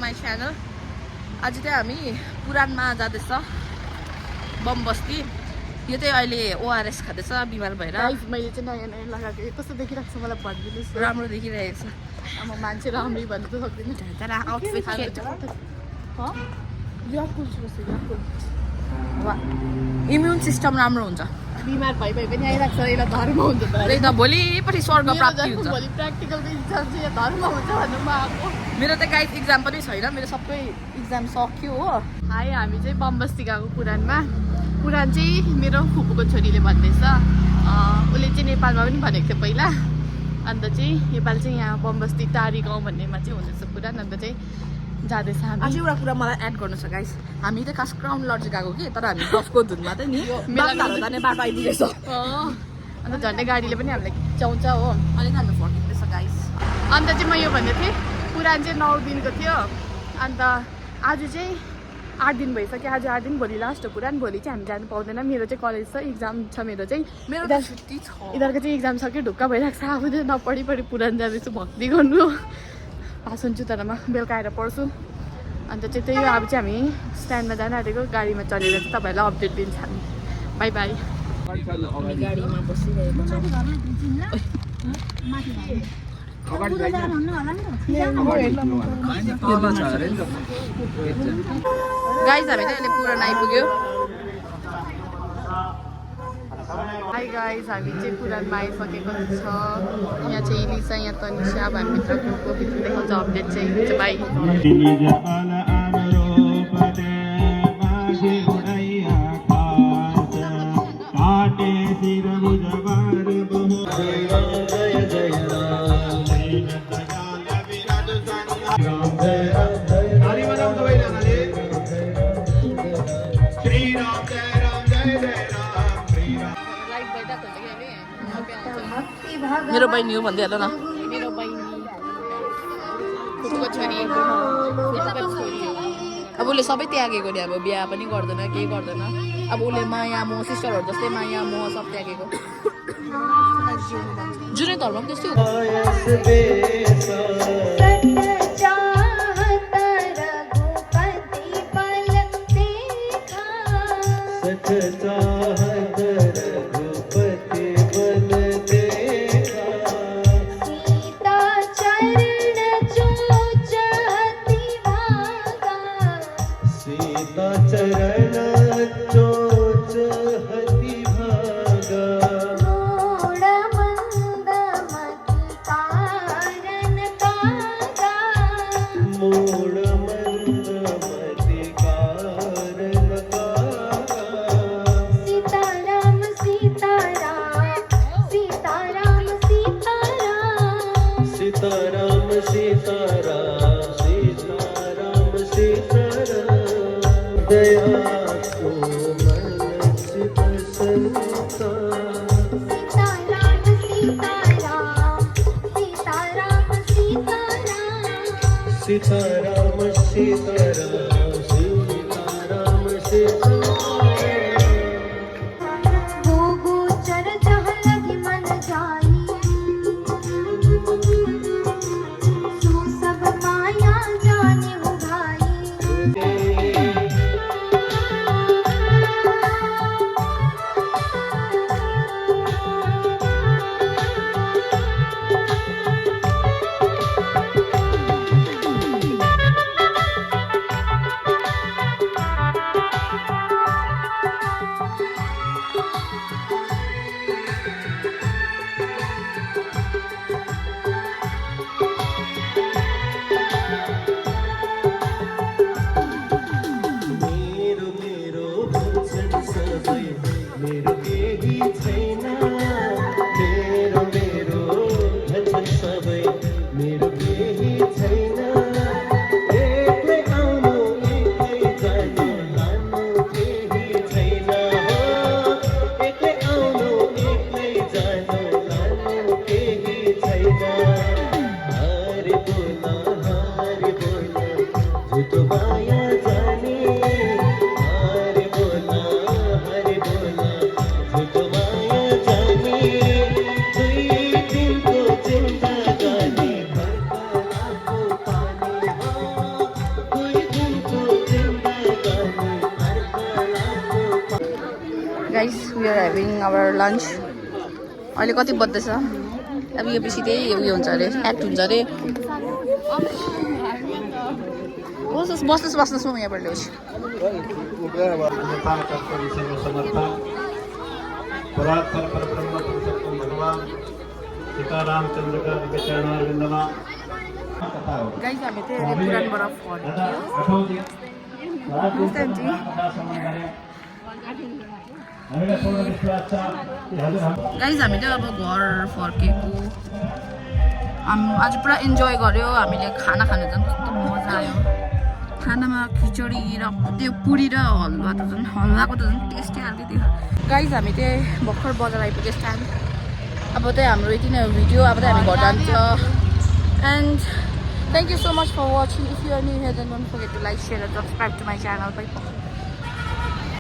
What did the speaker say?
My channel. आज चाहिँ हामी पुरानमा जाँदैछ बमबस्ती। यो चाहिँ अहिले ओआरएस खाँदैछ बिमार भएर। मैले चाहिँ नयाँ नयाँ लगाएको कस्तो देखिरहेको छ मलाई भनिदिनुहोस्। राम्रो देखिरहेको छ। अब मान्छे राम्रै भन्नु त सक्दिनँ। तर आउटफिट इम्युन सिस्टम राम्रो हुन्छ। बिमार भइ पनि आइरहेको छ यसलाई धर्म हुन्छ त। त्यही त भोलिपट्टि स्वर्ग प्राप्ति हुन्छ। भोलि प्र्याक्टिकलको इक्जाम चाहिँ यहाँ धर्म हुन्छ भन्नु म आएको। मेरो त गाइड इक्जाम पनि छैन, मेरो सबै इक्जाम सक्यो हो। हाई, हामी चाहिँ बमबस्ती गएको पुरानमा। पुरान चाहिँ मेरो फुपूको छोरीले भन्दैछ, उसले चाहिँ नेपालमा पनि भनेको थियो पहिला। अन्त चाहिँ नेपाल चाहिँ यहाँ बमबस्ती टारी गाउँ भन्नेमा चाहिँ हुँदैछ पुरान। अन्त चाहिँ जाँदैछ हामी। अझै एउटा कुरा मलाई एड गर्नु छ गाइस, हामी त खास क्राउन लज गएको कि, तर हामी गफको धुनमा चाहिँ नि जाने बाटो आइपुगेछ। अन्त झन्डै गाडीले पनि हामीलाई खिचाउँछ हो। अहिले हामी फर्किँदैछ गाइस। अन्त चाहिँ म यो भन्दै थिएँ, पुरान चाहिँ 9 दिनको थियो। अन्त आज चाहिँ 8 दिन भइसक्यो। आज 8 दिन, भोलि लास्ट हो पुरान। भोलि चाहिँ हामी जानु पाउँदैन, मेरो चाहिँ कलेज छ, इक्जाम छ मेरो चाहिँ। मेरो त छुट्टी छ। यिनीहरूको चाहिँ इक्जाम सक्यो, ढुक्क भइरहेको छ। अब चाहिँ नपढी पुरान जाँदैछु भक्ति गर्नु। सुन्छु तर म बेलुका आएर पढ्छु। अन्त चाहिँ त्यही हो, अब चाहिँ हामी स्ट्यान्डमा जान आँटेको, गाडीमा चलेर चाहिँ तपाईँहरूलाई अपडेट दिन्छ हामी। By by. गाडीमा बसिरहेको छ। गाइस हामी चाहिँ अहिले पुरान आइपुग्यो। हाई गाइस, हामी चाहिँ पुरानमा आइसकेको छ। यहाँ चाहिँ इलिसा, यहाँ तनिषा। अब हामी भित्र गएको, भित्र देखाउँछ अपडेट चाहिँ। बाई। मेरो बहिनी हो भन्दै हाल न। मेरो बहिनी फुपूको छोरी। अब उसले सबै त्यागेको नि, अब बिहा पनि गर्दैन, केही गर्दैन। अब उसले माया मोह, सिस्टरहरू जस्तै माया मोह सब त्यागेको। जुनै धर्म पनि त्यस्तै हो। सीताराम सीताराम सीताराम सीताराम। वो गोचर जहाँ लगी मन जाई, सो सब माया जाने हो भाई। Guys we are having our lunch अहिले कति बज्दैछ अब यो पछि त्यही उयो हुन्छ अरे एक्ट हुन्छ अरे बस्नुहोस् म यहाँबाट ल्याउँछु गाइस हामी चाहिँ पुरानबाट गाइस हामी चाहिँ अब घर फर्केको आज पुरा इन्जोय गर्यो हामीले खाना खानु झन् कस्तो मजा आयो खानामा खिचडी र त्यो पुरी र हलुवा त झन् हलुवाको त झन् टेस्टै हाल्दै थियो गाइस हामी चाहिँ भर्खर बजार आइपुग्यो स्ट्यान्ड अब चाहिँ हाम्रो यति नै भिडियो अब चाहिँ हामी घर जान्छ and thank you so much for watching. If you are new here, then don't forget to like, share and subscribe to my channel. Bye.